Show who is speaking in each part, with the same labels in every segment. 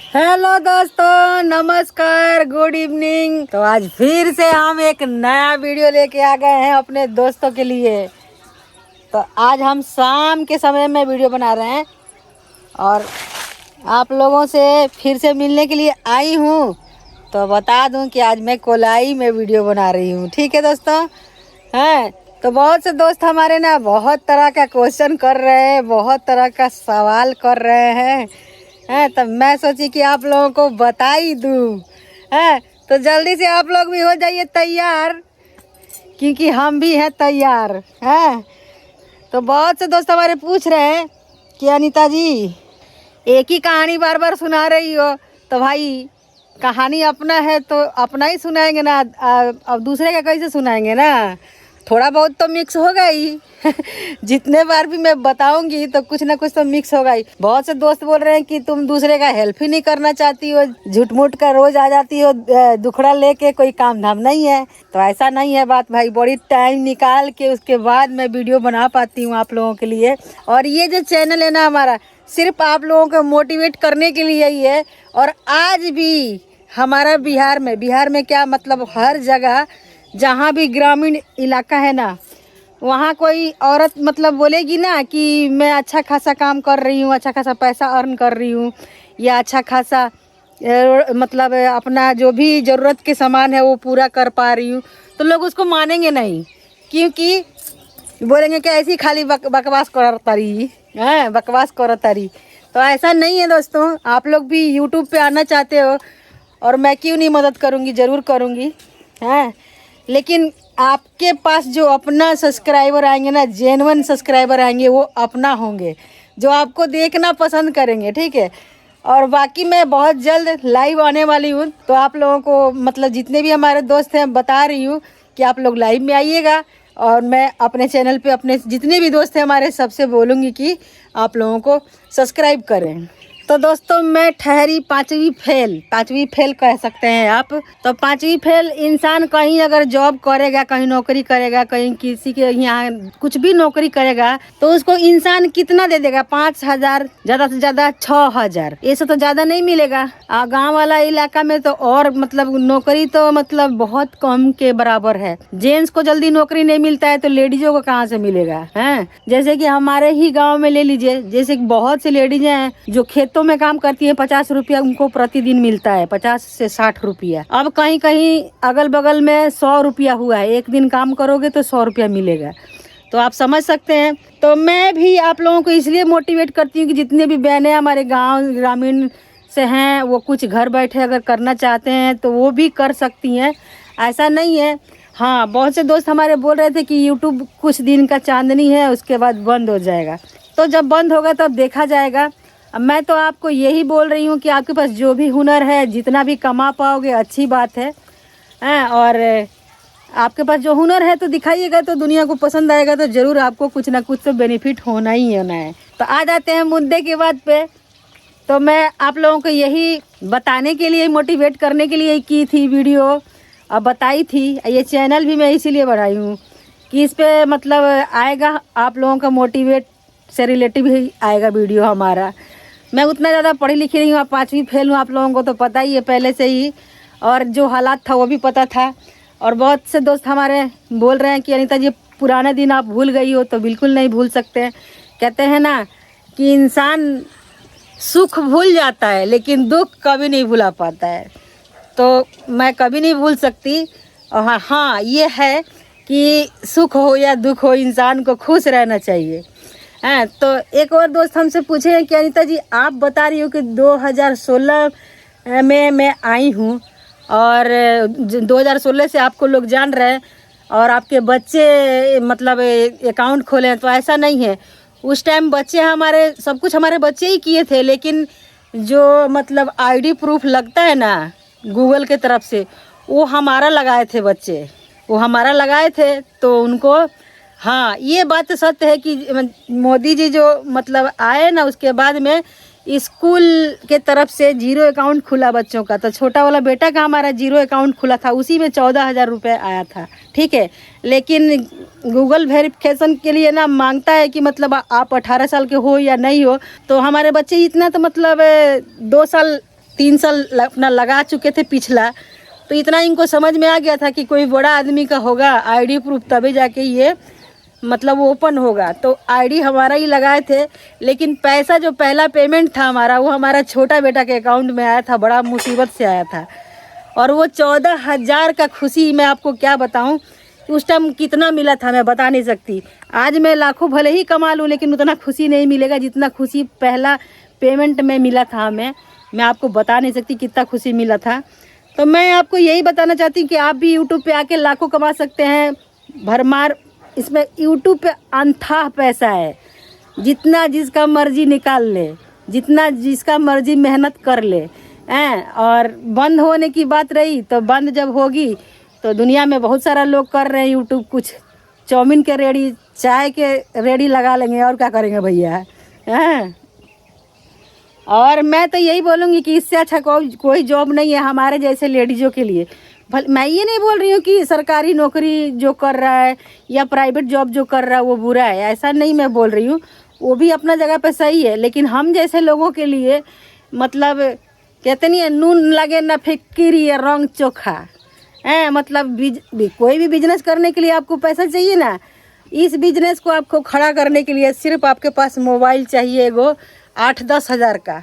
Speaker 1: Hello दोस्तों, नमस्कार, good evening. तो आज फिर से हम एक नया वीडियो लेके आ गए हैं अपने दोस्तों के लिए। तो आज हम शाम के समय में वीडियो बना रहे हैं और आप लोगों से फिर से मिलने के लिए आई हूँ। तो बता दूँ कि आज मैं कोलाई में वीडियो बना रही हूँ। ठीक है दोस्तों। हैं तो बहुत से दोस्त हमारे ना बहुत तरह का क्वेश्चन कर रहे हैं, बहुत तरह का सवाल कर रहे हैं। तब मैं सोची कि आप लोगों को बता ही दूँ। तो जल्दी से आप लोग भी हो जाइए तैयार, क्योंकि हम भी हैं तैयार। तो बहुत से दोस्त हमारे पूछ रहे हैं कि अनीता जी एक ही कहानी बार बार सुना रही हो। तो भाई कहानी अपना है तो अपना ही सुनाएंगे ना, अब दूसरे का कैसे सुनाएंगे ना। थोड़ा बहुत तो मिक्स होगा ही जितने बार भी मैं बताऊंगी तो कुछ ना कुछ तो मिक्स होगा ही। बहुत से दोस्त बोल रहे हैं कि तुम दूसरे का हेल्प ही नहीं करना चाहती हो, झूठ मूठ का रोज आ जाती हो दुखड़ा लेके, कोई काम धाम नहीं है। तो ऐसा नहीं है बात भाई, बड़ी टाइम निकाल के उसके बाद मैं वीडियो बना पाती हूँ आप लोगों के लिए। और ये जो चैनल है ना हमारा, सिर्फ आप लोगों को मोटिवेट करने के लिए ही है। और आज भी हमारा बिहार में क्या मतलब हर जगह जहाँ भी ग्रामीण इलाका है ना, वहाँ कोई औरत मतलब बोलेगी ना कि मैं अच्छा खासा काम कर रही हूँ, अच्छा खासा पैसा अर्न कर रही हूँ, या अच्छा खासा मतलब अपना जो भी ज़रूरत के सामान है वो पूरा कर पा रही हूँ, तो लोग उसको मानेंगे नहीं। क्योंकि बोलेंगे कि ऐसी खाली बकवास करता रही है, बकवास करता रही। तो ऐसा नहीं है दोस्तों, आप लोग भी यूट्यूब पे आना चाहते हो और मैं क्यों नहीं मदद करूँगी, ज़रूर करूँगी। लेकिन आपके पास जो अपना सब्सक्राइबर आएंगे ना, जेन्युइन सब्सक्राइबर आएंगे, वो अपना होंगे, जो आपको देखना पसंद करेंगे। ठीक है। और बाकी मैं बहुत जल्द लाइव आने वाली हूँ, तो आप लोगों को मतलब जितने भी हमारे दोस्त हैं बता रही हूँ कि आप लोग लाइव में आइएगा। और मैं अपने चैनल पे अपने जितने भी दोस्त हैं हमारे सबसे बोलूँगी कि आप लोगों को सब्सक्राइब करें। तो दोस्तों मैं ठहरी पाँचवीं फेल कह सकते हैं आप। तो पाँचवीं फेल इंसान कहीं अगर जॉब करेगा, कहीं नौकरी करेगा, कहीं किसी के यहाँ कुछ भी नौकरी करेगा, तो उसको इंसान कितना दे देगा? 5,000, ज़्यादा से ज़्यादा 6,000, ऐसे तो ज़्यादा नहीं मिलेगा। गांव वाला इलाका में तो और मतलब नौकरी तो मतलब बहुत कम के बराबर है। जेंट्स को जल्दी नौकरी नहीं मिलता है तो लेडीजों को कहाँ से मिलेगा? जैसे कि हमारे ही गाँव में ले लीजिए, जैसे बहुत सी लेडीज हैं जो खेतों में काम करती है, 50 रुपया उनको प्रतिदिन मिलता है, 50 से 60 रुपया। अब कहीं कहीं अगल बगल में 100 रुपया हुआ है, एक दिन काम करोगे तो 100 रुपया मिलेगा। तो आप समझ सकते हैं। तो मैं भी आप लोगों को इसलिए मोटिवेट करती हूँ कि जितने भी बहनें हमारे गाँव ग्रामीण से हैं, वो कुछ घर बैठे अगर करना चाहते हैं तो वो भी कर सकती हैं, ऐसा नहीं है। हाँ, बहुत से दोस्त हमारे बोल रहे थे कि यूट्यूब कुछ दिन का चांदनी है, उसके बाद बंद हो जाएगा। तो जब बंद होगा तब देखा जाएगा। अब मैं तो आपको यही बोल रही हूँ कि आपके पास जो भी हुनर है, जितना भी कमा पाओगे अच्छी बात है। और आपके पास जो हुनर है तो दिखाइएगा, तो दुनिया को पसंद आएगा, तो ज़रूर आपको कुछ ना कुछ तो बेनिफिट होना ही होना है। तो आ जाते हैं मुद्दे की बात पे। तो मैं आप लोगों को यही बताने के लिए, मोटिवेट करने के लिए की थी वीडियो, अब बताई थी। ये चैनल भी मैं इसीलिए बनाई हूँ कि इस पर मतलब आएगा आप लोगों का मोटिवेट से रिलेटिव ही आएगा वीडियो हमारा। मैं उतना ज़्यादा पढ़ी लिखी नहीं हूँ, आप 5वीं फेल हूँ, आप लोगों को तो पता ही है पहले से ही, और जो हालात था वो भी पता था। और बहुत से दोस्त हमारे बोल रहे हैं कि अनीता जी पुराने दिन आप भूल गई हो। तो बिल्कुल नहीं भूल सकते। कहते हैं ना कि इंसान सुख भूल जाता है लेकिन दुख कभी नहीं भुला पाता है। तो मैं कभी नहीं भूल सकती। और हाँ, ये है कि सुख हो या दुख हो, इंसान को खुश रहना चाहिए। तो एक और दोस्त हमसे पूछे हैं कि अनीता जी आप बता रही हो कि 2016 में मैं आई हूँ और 2016 से आपको लोग जान रहे हैं और आपके बच्चे मतलब अकाउंट खोले हैं। तो ऐसा नहीं है, उस टाइम बच्चे हमारे सब कुछ हमारे बच्चे ही किए थे, लेकिन जो मतलब आईडी प्रूफ लगता है ना गूगल के तरफ से, वो हमारा लगाए थे बच्चे, वो हमारा लगाए थे। तो उनको हाँ, ये बात सत्य है कि मोदी जी जो मतलब आए ना, उसके बाद में स्कूल के तरफ से जीरो अकाउंट खुला बच्चों का। तो छोटा वाला बेटा का हमारा जीरो अकाउंट खुला था, उसी में 14,000 रुपये आया था। ठीक है। लेकिन गूगल वेरिफिकेशन के लिए ना मांगता है कि मतलब आप 18 साल के हो या नहीं हो। तो हमारे बच्चे इतना तो मतलब 2 साल 3 साल अपना लगा चुके थे पिछला, तो इतना इनको समझ में आ गया था कि कोई बड़ा आदमी का होगा आईडी प्रूफ तभी जाके ये मतलब ओपन होगा। तो आईडी हमारा ही लगाए थे, लेकिन पैसा जो पहला पेमेंट था हमारा, वो हमारा छोटा बेटा के अकाउंट में आया था, बड़ा मुसीबत से आया था। और वो 14,000 का खुशी मैं आपको क्या बताऊं, उस टाइम कितना मिला था मैं बता नहीं सकती। आज मैं लाखों भले ही कमा लूँ, लेकिन उतना खुशी नहीं मिलेगा जितना खुशी पहला पेमेंट में मिला था हमें। मैं आपको बता नहीं सकती कितना खुशी मिला था। तो मैं आपको यही बताना चाहती हूँ कि आप भी यूट्यूब पे आके लाखों कमा सकते हैं भरमार। इसमें यूट्यूब पे अनथाह पैसा है, जितना जिसका मर्जी निकाल ले, जितना जिसका मर्जी मेहनत कर ले हैं। और बंद होने की बात रही, तो बंद जब होगी तो दुनिया में बहुत सारा लोग कर रहे हैं यूट्यूब, कुछ चाउमीन के रेडी, चाय के रेडी लगा लेंगे, और क्या करेंगे भैया हैं। और मैं तो यही बोलूँगी कि इससे अच्छा कोई जॉब नहीं है हमारे जैसे लेडीज़ों के लिए। मैं ये नहीं बोल रही हूँ कि सरकारी नौकरी जो कर रहा है या प्राइवेट जॉब जो कर रहा है वो बुरा है, ऐसा नहीं मैं बोल रही हूँ, वो भी अपना जगह पे सही है। लेकिन हम जैसे लोगों के लिए मतलब कहते नहीं है, नून लगे ना फिक्री रंग चोखा है। मतलब कोई भी बिजनेस करने के लिए आपको पैसा चाहिए ना। इस बिजनेस को आपको खड़ा करने के लिए सिर्फ आपके पास मोबाइल चाहिए एगो 8-10 हज़ार का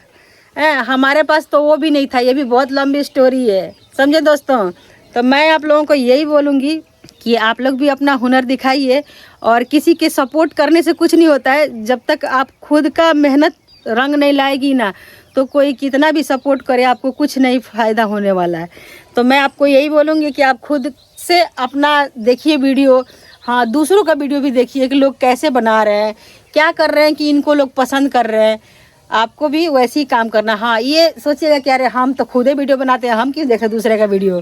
Speaker 1: है। हमारे पास तो वो भी नहीं था, ये भी बहुत लंबी स्टोरी है, समझे दोस्तों। तो मैं आप लोगों को यही बोलूँगी कि आप लोग भी अपना हुनर दिखाइए, और किसी के सपोर्ट करने से कुछ नहीं होता है। जब तक आप खुद का मेहनत रंग नहीं लाएगी ना, तो कोई कितना भी सपोर्ट करे आपको कुछ नहीं फ़ायदा होने वाला है। तो मैं आपको यही बोलूँगी कि आप खुद से अपना देखिए वीडियो, हाँ दूसरों का वीडियो भी देखिए कि लोग कैसे बना रहे हैं, क्या कर रहे हैं कि इनको लोग पसंद कर रहे हैं। आपको भी वैसे ही काम करना। हाँ ये सोचिएगा कि अरे हम तो खुद ही वीडियो बनाते हैं, हम क्यों देखें दूसरे का वीडियो।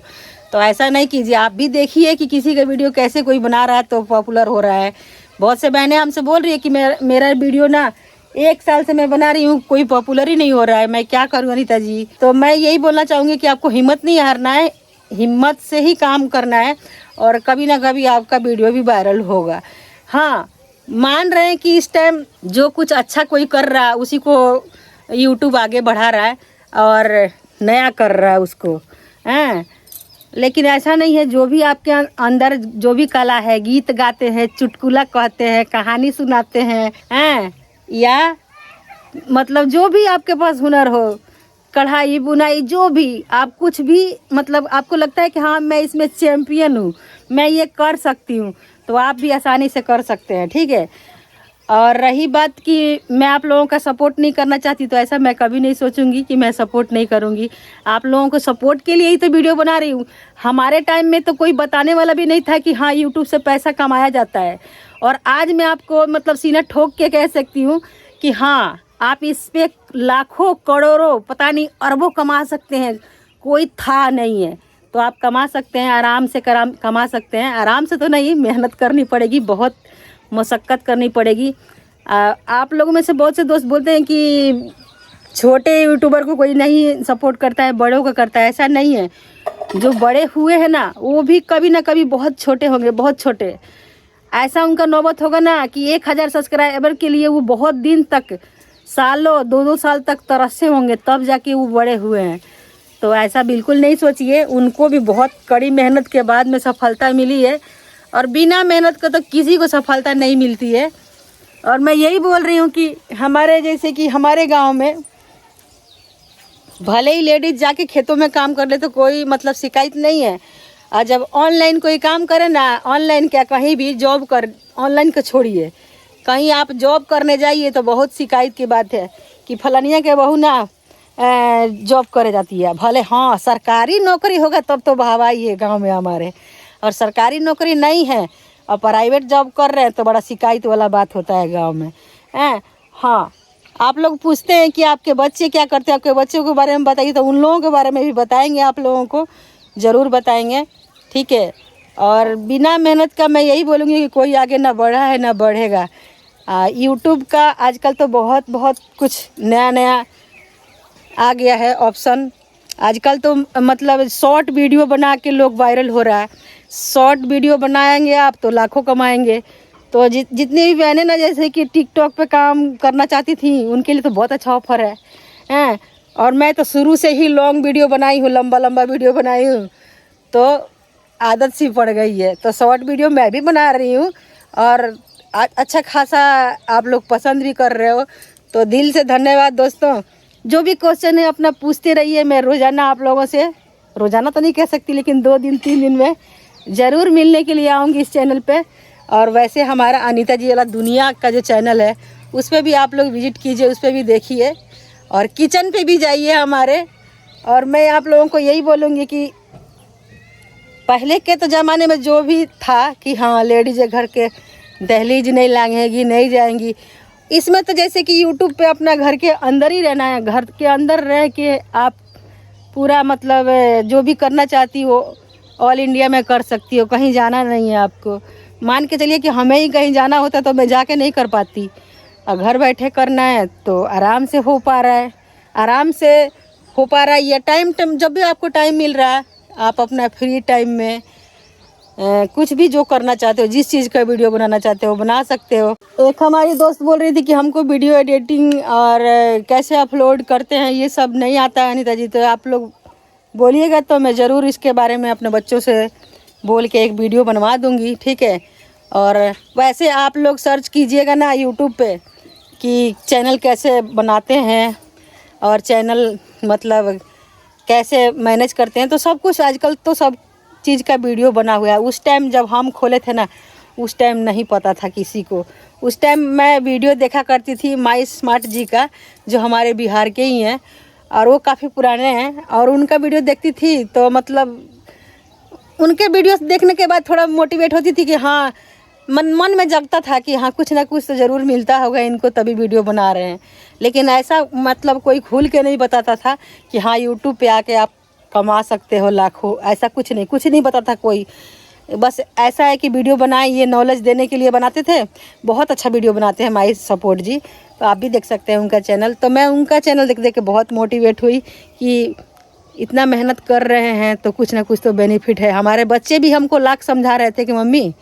Speaker 1: तो ऐसा नहीं कीजिए, आप भी देखिए कि किसी का वीडियो कैसे कोई बना रहा है तो पॉपुलर हो रहा है। बहुत से बहनें हमसे बोल रही है कि मेरा वीडियो ना 1 साल से मैं बना रही हूँ, कोई पॉपुलर ही नहीं हो रहा है, मैं क्या करूँ अनीता जी। तो मैं यही बोलना चाहूँगी कि आपको हिम्मत नहीं हारना है, हिम्मत से ही काम करना है, और कभी ना कभी आपका वीडियो भी वायरल होगा। हाँ मान रहे हैं कि इस टाइम जो कुछ अच्छा कोई कर रहा है उसी को यूट्यूब आगे बढ़ा रहा है और नया कर रहा है उसको, हैं। लेकिन ऐसा नहीं है, जो भी आपके अंदर जो भी कला है, गीत गाते हैं, चुटकुला कहते हैं, कहानी सुनाते हैं, या मतलब जो भी आपके पास हुनर हो, कढ़ाई बुनाई, जो भी आप कुछ भी मतलब आपको लगता है कि हाँ मैं इसमें चैम्पियन हूँ, मैं ये कर सकती हूँ, तो आप भी आसानी से कर सकते हैं, ठीक है। और रही बात कि मैं आप लोगों का सपोर्ट नहीं करना चाहती, तो ऐसा मैं कभी नहीं सोचूंगी कि मैं सपोर्ट नहीं करूंगी। आप लोगों को सपोर्ट के लिए ही तो वीडियो बना रही हूँ। हमारे टाइम में तो कोई बताने वाला भी नहीं था कि हाँ यूट्यूब से पैसा कमाया जाता है। और आज मैं आपको मतलब सीना ठोक के कह सकती हूँ कि हाँ आप इस पे लाखों करोड़ों पता नहीं अरबों कमा सकते हैं, कोई था नहीं है। तो आप कमा सकते हैं, आराम से कमा सकते हैं। आराम से तो नहीं, मेहनत करनी पड़ेगी, बहुत मशक्क़त करनी पड़ेगी। आप लोगों में से बहुत से दोस्त बोलते हैं कि छोटे यूट्यूबर को कोई नहीं सपोर्ट करता है, बड़ों का करता है। ऐसा नहीं है, जो बड़े हुए हैं ना वो भी कभी ना कभी बहुत छोटे होंगे, बहुत छोटे। ऐसा उनका नौबत होगा ना कि 1000 सब्सक्राइबर के लिए वो बहुत दिन तक, सालों 2-2 साल तक तरसे होंगे, तब जाके वो बड़े हुए हैं। तो ऐसा बिल्कुल नहीं सोचिए, उनको भी बहुत कड़ी मेहनत के बाद में सफलता मिली है, और बिना मेहनत का तो किसी को सफलता नहीं मिलती है। और मैं यही बोल रही हूँ कि हमारे जैसे कि हमारे गांव में भले ही लेडीज जाके खेतों में काम कर ले तो कोई मतलब शिकायत नहीं है। और जब ऑनलाइन कोई काम करे ना, ऑनलाइन क्या कहीं भी जॉब कर, ऑनलाइन को छोड़िए, कहीं आप जॉब करने जाइए तो बहुत शिकायत की बात है कि फलानिया के बहू ना जॉब करे जाती है। भले हाँ सरकारी नौकरी होगा तब तो वाहवाही है गांव में हमारे, और सरकारी नौकरी नहीं है और प्राइवेट जॉब कर रहे हैं तो बड़ा शिकायत वाला बात होता है गांव में। हाँ आप लोग पूछते हैं कि आपके बच्चे क्या करते हैं, आपके बच्चों के बारे में बताइए, तो उन लोगों के बारे में भी बताएंगे, आप लोगों को ज़रूर बताएंगे, ठीक है। और बिना मेहनत का मैं यही बोलूँगी कि कोई आगे ना बढ़ा है ना बढ़ेगा। यूट्यूब का आजकल तो बहुत कुछ नया नया आ गया है ऑप्शन। आजकल तो मतलब शॉर्ट वीडियो बना के लोग वायरल हो रहा है। शॉर्ट वीडियो बनाएंगे आप तो लाखों कमाएंगे। तो जितनी भी बहनें ना जैसे कि टिकटॉक पे काम करना चाहती थी, उनके लिए तो बहुत अच्छा ऑफर है। और मैं तो शुरू से ही लॉन्ग वीडियो बनाई हूँ, लंबा लंबा वीडियो बनाई हूँ, तो आदत सी पड़ गई है। तो शॉर्ट वीडियो मैं भी बना रही हूँ और अच्छा खासा आप लोग पसंद भी कर रहे हो, तो दिल से धन्यवाद दोस्तों। जो भी क्वेश्चन है अपना पूछते रहिए। मैं रोज़ाना आप लोगों से, रोज़ाना तो नहीं कह सकती, लेकिन 2 दिन 3 दिन में ज़रूर मिलने के लिए आऊँगी इस चैनल पे। और वैसे हमारा अनीता जी वाला दुनिया का जो चैनल है उस पर भी आप लोग विजिट कीजिए, उस पर भी देखिए और किचन पे भी जाइए हमारे। और मैं आप लोगों को यही बोलूँगी कि पहले के तो ज़माने में जो भी था कि हाँ लेडीज घर के दहलीज नहीं लांघेगी, नहीं जाएंगी, इसमें तो जैसे कि यूट्यूब पे अपना घर के अंदर ही रहना है। घर के अंदर रह के आप पूरा मतलब जो भी करना चाहती हो ऑल इंडिया में कर सकती हो, कहीं जाना नहीं है आपको। मान के चलिए कि हमें ही कहीं जाना होता तो मैं जाके नहीं कर पाती, और घर बैठे करना है तो आराम से हो पा रहा है, आराम से हो पा रहा है। ये टाइम जब भी आपको टाइम मिल रहा है आप अपना फ्री टाइम में कुछ भी जो करना चाहते हो, जिस चीज़ का वीडियो बनाना चाहते हो बना सकते हो। एक हमारी दोस्त बोल रही थी कि हमको वीडियो एडिटिंग और कैसे अपलोड करते हैं ये सब नहीं आता है अनीता जी, तो आप लोग बोलिएगा तो मैं ज़रूर इसके बारे में अपने बच्चों से बोल के एक वीडियो बनवा दूंगी, ठीक है। और वैसे आप लोग सर्च कीजिएगा ना यूट्यूब पे कि चैनल कैसे बनाते हैं और चैनल मतलब कैसे मैनेज करते हैं, तो सब कुछ आजकल तो सब चीज़ का वीडियो बना हुआ है। उस टाइम जब हम खोले थे ना, उस टाइम नहीं पता था किसी को। उस टाइम मैं वीडियो देखा करती थी माई स्मार्ट जी का, जो हमारे बिहार के ही हैं और वो काफ़ी पुराने हैं, और उनका वीडियो देखती थी तो मतलब उनके वीडियो देखने के बाद थोड़ा मोटिवेट होती थी कि हाँ मन में जगता था कि हाँ कुछ ना कुछ तो ज़रूर मिलता होगा इनको, तभी वीडियो बना रहे हैं। लेकिन ऐसा मतलब कोई खुल के नहीं बताता था कि हाँ यूट्यूब पे आके आप कमा सकते हो लाखों, ऐसा कुछ नहीं बताता कोई। बस ऐसा है कि वीडियो बनाए, ये नॉलेज देने के लिए बनाते थे। बहुत अच्छा वीडियो बनाते हैं माई सपोर्ट जी, तो आप भी देख सकते हैं उनका चैनल। तो मैं उनका चैनल देख देख के बहुत मोटिवेट हुई कि इतना मेहनत कर रहे हैं तो कुछ ना कुछ तो बेनिफिट है। हमारे बच्चे भी हमको लाख समझा रहे थे कि मम्मी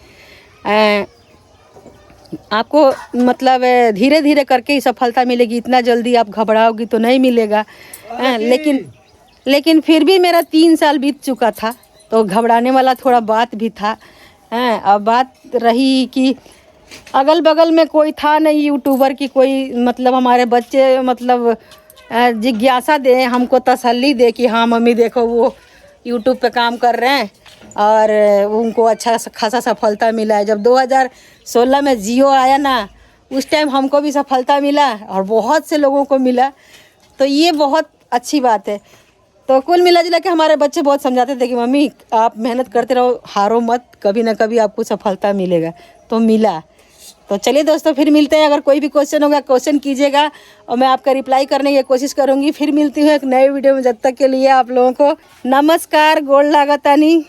Speaker 1: आपको मतलब धीरे धीरे करके ही सफलता मिलेगी, इतना जल्दी आप घबराओगी तो नहीं मिलेगा। लेकिन फिर भी मेरा 3 साल बीत चुका था, तो घबराने वाला थोड़ा बात भी था। अब बात रही कि अगल बगल में कोई था नहीं यूट्यूबर की, कोई मतलब हमारे बच्चे मतलब जिज्ञासा दे, हमको तसल्ली दे कि हाँ मम्मी देखो वो यूट्यूब पे काम कर रहे हैं और उनको अच्छा खासा सफलता मिला है। जब 2016 में जियो आया ना, उस टाइम हमको भी सफलता मिला और बहुत से लोगों को मिला, तो ये बहुत अच्छी बात है। तो कुल मिला जुला के हमारे बच्चे बहुत समझाते थे कि मम्मी आप मेहनत करते रहो, हारो मत, कभी ना कभी आपको सफलता मिलेगा। तो मिला। तो चलिए दोस्तों फिर मिलते हैं। अगर कोई भी क्वेश्चन होगा क्वेश्चन कीजिएगा और मैं आपका रिप्लाई करने की कोशिश करूँगी। फिर मिलती हूँ एक नए वीडियो में, जब तक के लिए आप लोगों को नमस्कार, गोड़ लागतानी।